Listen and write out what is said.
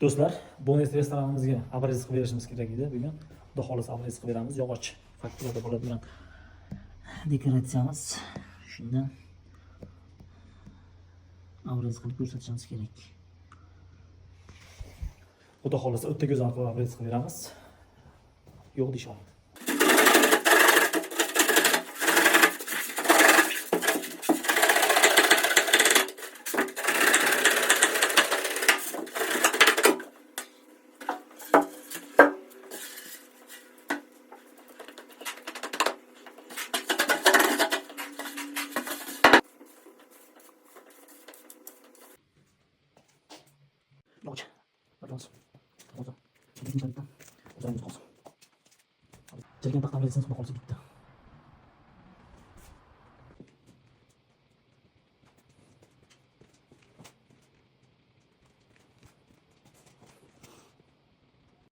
Do'stlar, Bonus restoranimizga abriz qilib berishimiz kerak edi bugun. Xudo xolasa abriz qilib beramiz. Yog'och fakturada bo'ladigan dekoratsiyamiz. Shundan abriz qilib ko'rsatishimiz kerak. Xudo xolasa o'ta go'zal qilib abriz qilib beramiz. Yo'q deyishadi. Yog'och. Barlos. Hozir. Birinchi katta. O'zimiz qolsin. Jirgan taxtam bersangiz, xudo xolasa bitta.